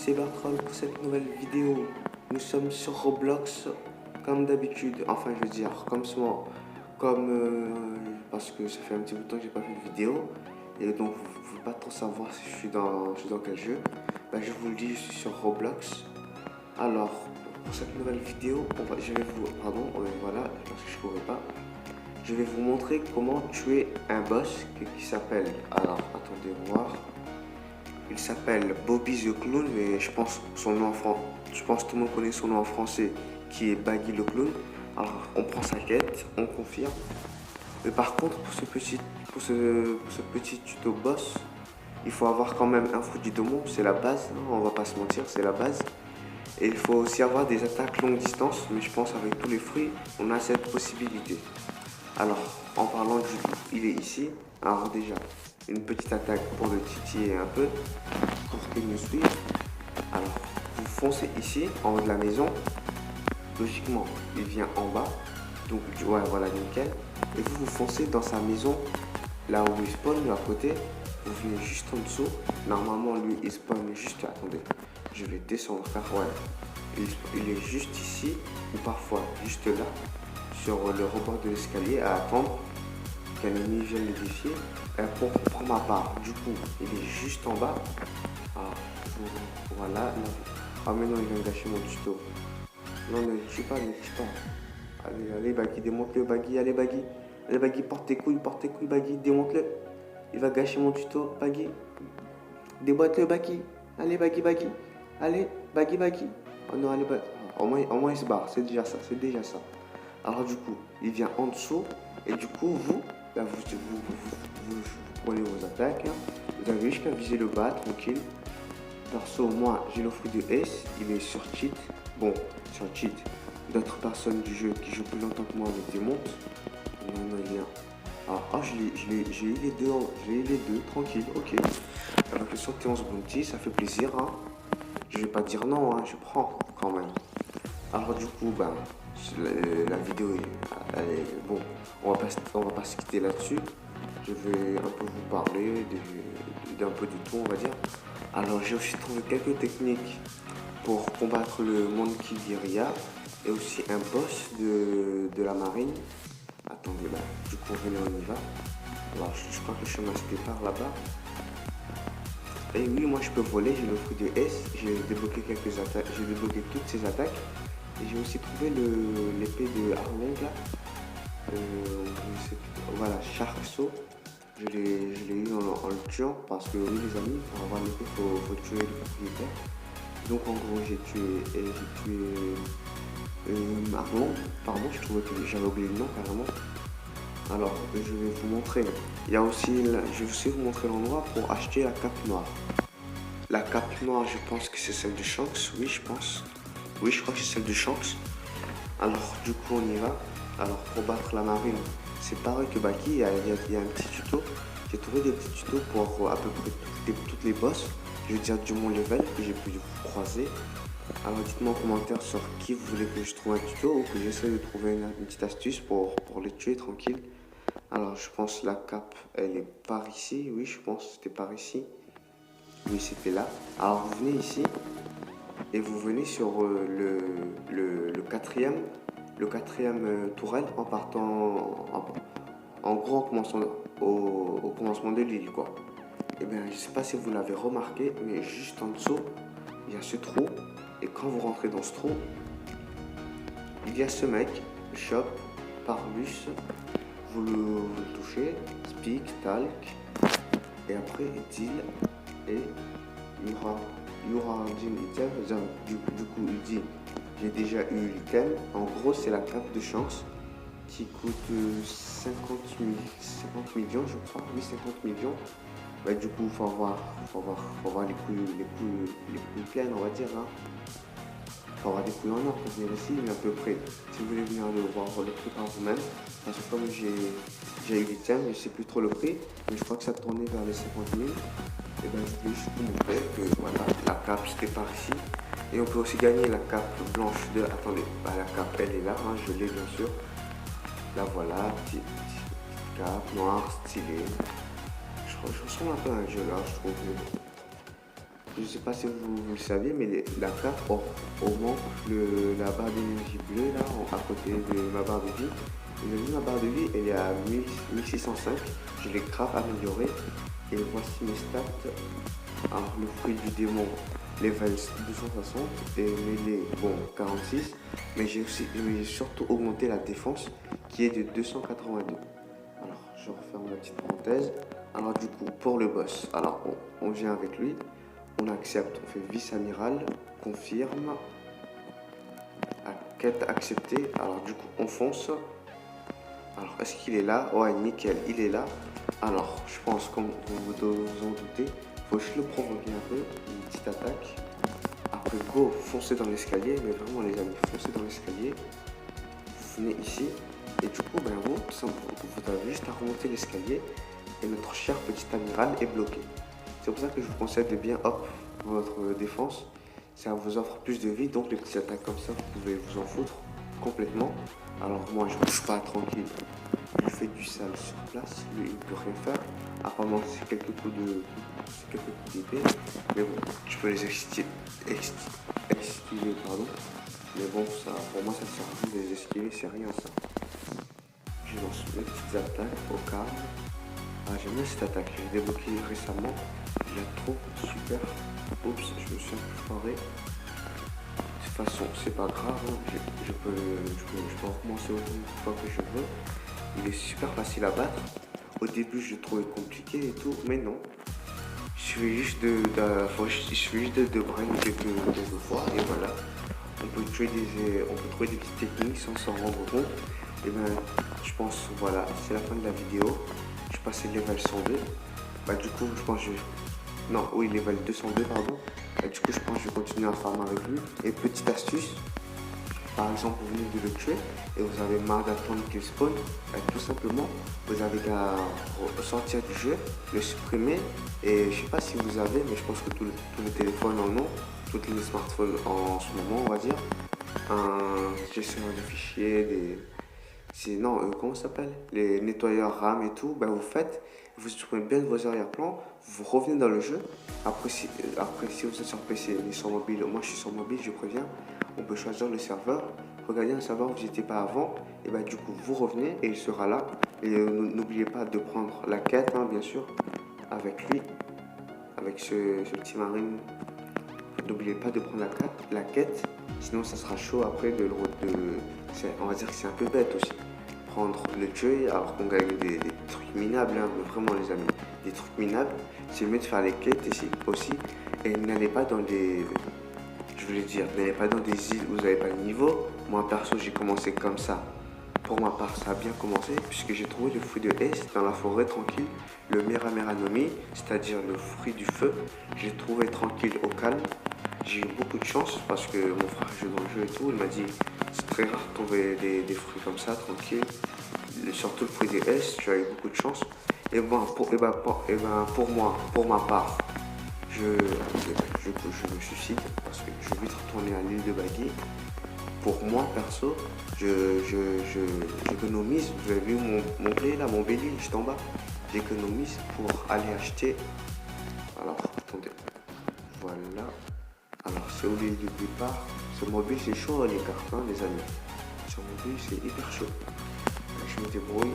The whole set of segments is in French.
c'est Bertrand pour cette nouvelle vidéo. Nous sommes sur Roblox, comme d'habitude, enfin je veux dire, parce que ça fait un petit bout de temps que j'ai pas fait de vidéo, et donc vous ne pouvez pas trop savoir si je suis dans quel jeu. Ben, je vous le dis, je suis sur Roblox. Alors, pour cette nouvelle vidéo, voilà, parce que je pourrais pas. Je vais vous montrer comment tuer un boss qui s'appelle, alors attendez voir, il s'appelle Bobby the Clown, mais je pense que tout le monde connaît son nom en français, qui est Baggy le Clown. Alors on prend sa quête, on confirme. Mais par contre, pour ce petit tuto boss, il faut avoir quand même un fruit du démon, c'est la base, hein, on va pas se mentir, c'est la base. Et il faut aussi avoir des attaques longue distance, mais je pense avec tous les fruits, on a cette possibilité. Alors, en parlant du coup, il est ici. Alors déjà, une petite attaque pour le titiller un peu, pour qu'il me suive. Alors, vous foncez ici, en haut de la maison. Logiquement, il vient en bas. Donc, ouais, voilà, nickel. Et vous foncez dans sa maison, là où il spawn, à côté. Vous venez juste en dessous. Normalement, lui, il spawn juste... Attendez, je vais descendre, car ouais. Il est juste ici, ou parfois juste là, sur le rebord de l'escalier, à attendre qu'un ennemi vienne le défier. Pour ma part, du coup, il est juste en bas. Ah, voilà. Ah, mais non, il vient de gâcher mon tuto. Non, ne tue pas, ne tue pas. Allez, allez, Baggy, démonte-le, Baggy, allez, Baggy. Allez, Baggy, porte tes couilles, Baggy, démonte-le. Il va gâcher mon tuto, Baggy. Déboîte-le, Baggy. Allez, Baggy, Baggy. Allez, Baggy, Baggy. Oh non, allez, Baggy. Au moins, il se barre, c'est déjà ça, c'est déjà ça. Alors du coup, il vient en dessous et du coup, vous prenez vos attaques. Hein. Vous avez jusqu'à viser le bas, tranquille. Perso, moi, j'ai le fruit de S, il est sur cheat. Bon, sur cheat, d'autres personnes du jeu qui jouent plus longtemps que moi me démontent. Non, il vient. Ah, j'ai eu les deux, tranquille, ok. Avec le 71 bounty, ça fait plaisir. Hein. Je vais pas dire non, hein, je prends quand même. Alors du coup, ben, la vidéo est bon, on va pas se quitter là-dessus. Je vais un peu vous parler d'un peu du tout, on va dire. Alors j'ai aussi trouvé quelques techniques pour combattre le Monkey Guerilla et aussi un boss de la marine. Attendez là, du coup venez, on y va. Alors je crois que le chemin c'était par là-bas. Et oui, moi je peux voler, j'ai le fruit de S, j'ai débloqué quelques attaques, j'ai débloqué toutes ces attaques. Et j'ai aussi trouvé l'épée de Arlong là. Voilà, Sharkso. Je l'ai eu en le tuant parce que oui les amis, pour avoir l'épée, faut tuer le propriétaire. Donc en gros j'ai tué Arlong. Pardon, je trouvais que j'avais oublié le nom carrément. Alors je vais vous montrer. Je vais aussi vous montrer l'endroit pour acheter la cape noire. La cape noire, je pense que c'est celle de Shanks, oui je pense. Oui, je crois que c'est celle de Shanks. Alors, du coup, on y va. Alors, pour battre la marine, c'est pareil que Baki. Il y a un petit tuto. J'ai trouvé des petits tutos pour à peu près toutes les boss. Je veux dire du mon level que j'ai pu croiser. Alors, dites-moi en commentaire sur qui vous voulez que je trouve un tuto ou que j'essaie de trouver une petite astuce pour les tuer tranquille. Alors, je pense la cape, elle est par ici. Oui, je pense que c'était par ici. Oui, c'était là. Alors, vous venez ici. Et vous venez sur le quatrième tourelle en partant en gros au commencement de l'île quoi. Et bien je sais pas si vous l'avez remarqué, mais juste en dessous il y a ce trou et quand vous rentrez dans ce trou il y a ce mec, shop, Parbus, vous le touchez, speak, talk et après deal et il y aura un item. Du coup il dit j'ai déjà eu l'item. En gros c'est la cape de chance qui coûte 50 millions je crois. Oui 50 millions. Bah, du coup faut avoir les couilles pleines on va dire. Hein. Faut avoir des couilles en or pour venir ici, mais à peu près. Si vous voulez venir le voir le prix par vous-même. Parce que comme j'ai eu l'item, je sais plus trop le prix, mais je crois que ça tournait vers les 50 000. Et ben je voulais juste vous montrer que voilà, la cape c'était par ici. Et on peut aussi gagner la cape blanche de... Attendez, bah, la cape elle est là, hein, je l'ai bien sûr. Là voilà, petite cape noire, stylée. Je ressemble un peu à un jeu là, je trouve. je ne sais pas si vous le saviez, mais la cape augmente la barre d'énergie bleue là, à côté de ma barre de vie. Vous avez vu, ma barre de vie, elle est à 1605. Je l'ai grave améliorée. Et voici mes stats. Alors, le fruit du démon, level 260 et mêlée, bon, 46. Mais j'ai surtout augmenté la défense qui est de 282. Alors, je referme la petite parenthèse. Alors, du coup, pour le boss, alors on vient avec lui, on accepte, on fait vice-amiral, confirme, quête acceptée. Alors, du coup, on fonce. Alors, est-ce qu'il est là? Ouais, nickel, il est là. Alors, je pense, comme vous devez vous en douter, faut juste le provoquer un peu, une petite attaque. Après, go, foncez dans l'escalier, mais vraiment les amis, foncez dans l'escalier. Vous venez ici, et du coup, ben vous, tout simplement, vous avez juste à remonter l'escalier, et notre cher petit amiral est bloqué. C'est pour ça que je vous conseille de bien up votre défense. Ça vous offre plus de vie, donc les petites attaques comme ça, vous pouvez vous en foutre complètement. Alors moi, je ne bouge pas tranquille. Je fais du sale sur place, lui il ne peut rien faire, à part lancer quelques coups d'épée, mais bon, je peux les esquiver, pardon. Mais bon, ça, pour moi ça sert à rien de les esquiver, c'est rien ça. Je lance mes petites attaques au calme. Ah, j'aime bien cette attaque, j'ai débloqué récemment, je la trouve super. Oups, je me suis un peu foiré. De toute façon, c'est pas grave, hein. Je peux recommencer autant de fois que je veux. Il est super facile à battre. Au début, je le trouvais compliqué et tout, mais non. Il suffit juste de brain quelques fois et voilà. On peut trouver des petites techniques sans s'en rendre compte. Et ben, je pense, voilà, c'est la fin de la vidéo. Je suis passé level 102. Bah, du coup, je pense que non, oui, level 202, pardon. Bah, du coup, je pense que je vais continuer à farmer avec lui. Et petite astuce, par exemple, vous venez de le tuer et vous avez marre d'attendre qu'il spawn, tout simplement, vous avez qu'à sortir du jeu, le supprimer. Et je sais pas si vous avez, mais je pense que tous les téléphones en ont, tous les smartphones en ce moment, on va dire, un gestionnaire de fichiers, comment ça s'appelle? Les nettoyeurs RAM et tout, ben vous faites, vous supprimez bien vos arrière-plans, vous revenez dans le jeu. Après, si vous êtes sur PC et sur mobile, moi je suis sur mobile, je préviens, on peut choisir le serveur. Regardez un serveur où vous n'étiez pas avant, et ben du coup vous revenez et il sera là. Et n'oubliez pas de prendre la quête, hein, bien sûr, avec lui, avec ce petit marine. N'oubliez pas de prendre la quête, sinon ça sera chaud après on va dire que c'est un peu bête aussi. Prendre le tuer alors qu'on gagne des trucs minables, hein, mais vraiment les amis, des trucs minables, c'est mieux de faire les quêtes ici aussi. Et n'allez pas dans des, je voulais dire, n'allez pas dans des îles où vous n'avez pas de niveau. Moi perso j'ai commencé comme ça. Pour ma part, ça a bien commencé puisque j'ai trouvé le fruit de S dans la forêt tranquille, le Merameranomi, c'est-à-dire le fruit du feu. J'ai trouvé tranquille au calme. J'ai eu beaucoup de chance parce que mon frère joue dans le jeu et tout. Il m'a dit c'est très rare de trouver des fruits comme ça, tranquille. Surtout le fruit des S, tu as eu beaucoup de chance. Et bon, pour moi, pour ma part, je me suicide parce que je vais vite retourner à l'île de Bagui. Pour moi, perso, j'économise. Vous avez vu mon blé là, mon bélier juste en bas. J'économise pour aller acheter. Alors, attendez. Voilà. Alors, c'est au lieu du départ. Sur mobile, c'est chaud les cartes, hein, les amis. Sur mobile, c'est hyper chaud. Là, je me débrouille.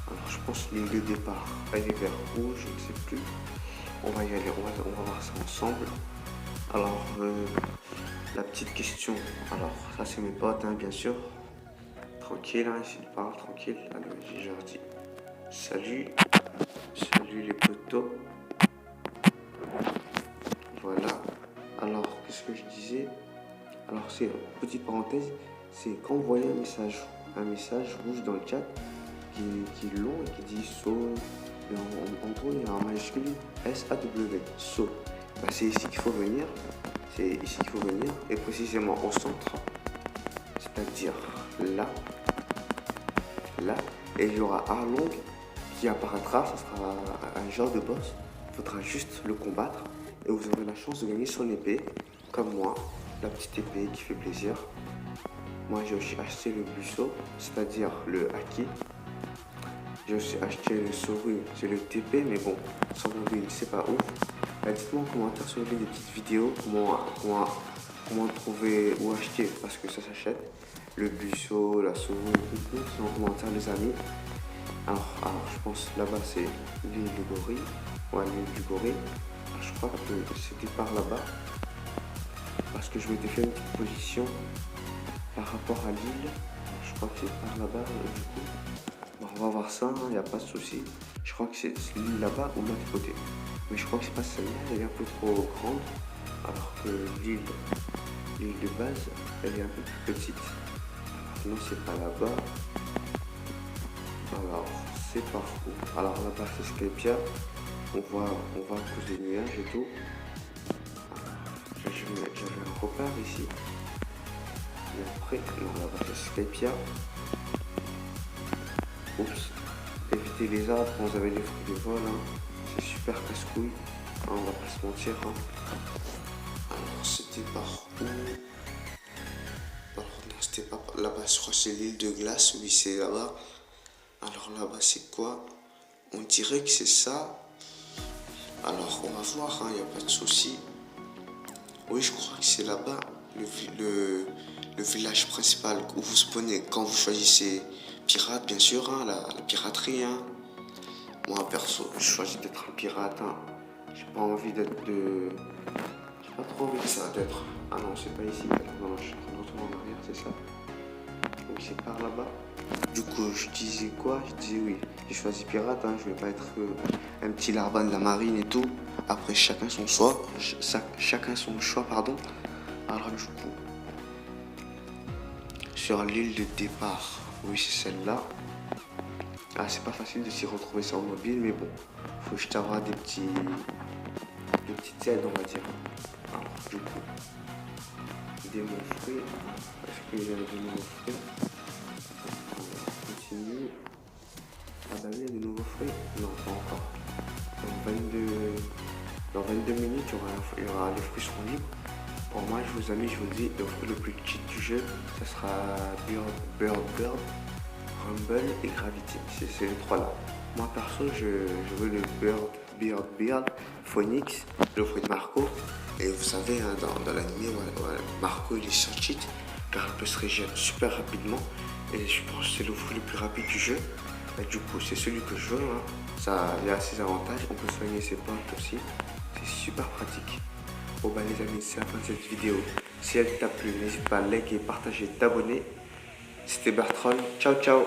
Alors, je pense que l'île de départ, elle est vers où, je ne sais plus. On va y aller, on va voir ça ensemble. Alors, la petite question. Alors, ça, c'est mes potes, hein, bien sûr. Tranquille, hein, s'ils parlent, tranquille. Allez, je leur dis salut. Salut les potos. Voilà. Alors, qu'est-ce que je disais? Alors, c'est petite parenthèse, c'est quand vous voyez un message rouge dans le chat qui est long et qui dit saut, en gros, il y a un majuscule S-A-W, saut. Bah, c'est ici qu'il faut venir. C'est ici qu'il faut venir, et précisément au centre, c'est-à-dire là, et il y aura Arlong qui apparaîtra, ça sera un genre de boss. Il faudra juste le combattre et vous aurez la chance de gagner son épée, comme moi, la petite épée qui fait plaisir. Moi j'ai aussi acheté le buisson, c'est-à-dire le haki. J'ai aussi acheté le Soru, c'est le TP, mais bon, sans mobile c'est pas ouf. Dites-moi en commentaire si vous voulez des petites vidéos, comment trouver ou acheter, parce que ça s'achète. Le buceau, la sauve, c'est en commentaire les amis. Alors je pense là-bas c'est l'île du gorille. Ouais, l'île du gorille. Je crois que c'était par là-bas. Parce que je m'étais fait une petite position par rapport à l'île. Je crois que c'est par là-bas du coup. Bon, on va voir ça, il n'y a pas de souci. Je crois que c'est l'île là-bas ou l'autre côté. Mais je crois que c'est pas celle-là, elle est un peu trop grande. Alors que l'île de base, elle est un peu plus petite. Non, c'est pas là-bas. Alors, c'est par où? Alors là-bas, c'est Skypia. On voit à cause des nuages et tout. J'avais un repère ici. Et après, non, là-bas, c'est Skypia. Oups. Éviter les arbres quand vous avez des fruits de vol. Hein. C'est super casse-couille. Hein, on va pas se mentir. Hein. Alors, c'était par où? Alors, non, c'était pas là-bas. Je crois que c'est l'île de glace. Oui, c'est là-bas. Alors là-bas, c'est quoi? On dirait que c'est ça. Alors, on va voir, il n'y a pas de souci. Oui, je crois que c'est là-bas, le village principal où vous spawnez quand vous choisissez pirate, bien sûr, hein, la piraterie. Hein. Moi, perso, je choisis d'être un pirate. Hein. J'ai pas envie d'être de... J'ai pas trop envie de ça, d'être... Ah non, c'est pas ici. Non, je suis en train de retourner en arrière, c'est ça. Oui, c'est par là-bas. Du coup, je disais quoi? Je disais oui, j'ai choisi pirate, hein, je vais pas être un petit larbin de la marine et tout. Après, chacun son choix, pardon. Alors du coup, sur l'île de départ, oui c'est celle-là. Ah, c'est pas facile de s'y retrouver sans mobile, mais bon, faut juste avoir des petites aides, on va dire. Alors du coup, des nouveaux fruits. Est-ce qu'il y a de nouveaux fruits? Continue. Ah bah oui, il y a de nouveaux fruits? Non, pas encore. Dans 22 minutes, il y aura les fruits seront libres. Pour moi, je vous dis, le fruit le plus cheat du jeu, ça sera Bird, Rumble et Gravity. C'est les trois là. Moi perso, je veux le Bird, Phoenix, le fruit de Marco. Et vous savez, hein, dans l'anime, Marco il est sur cheat car il peut se régénérer super rapidement. Et je pense que c'est le fruit le plus rapide du jeu. Et du coup, c'est celui que je veux. Hein. Ça, il y a ses avantages. On peut soigner ses potes aussi. C'est super pratique. Bon bah les amis, c'est la fin de cette vidéo. Si elle t'a plu, n'hésite pas à liker, partager, t'abonner. C'était Bertrand. Ciao ciao.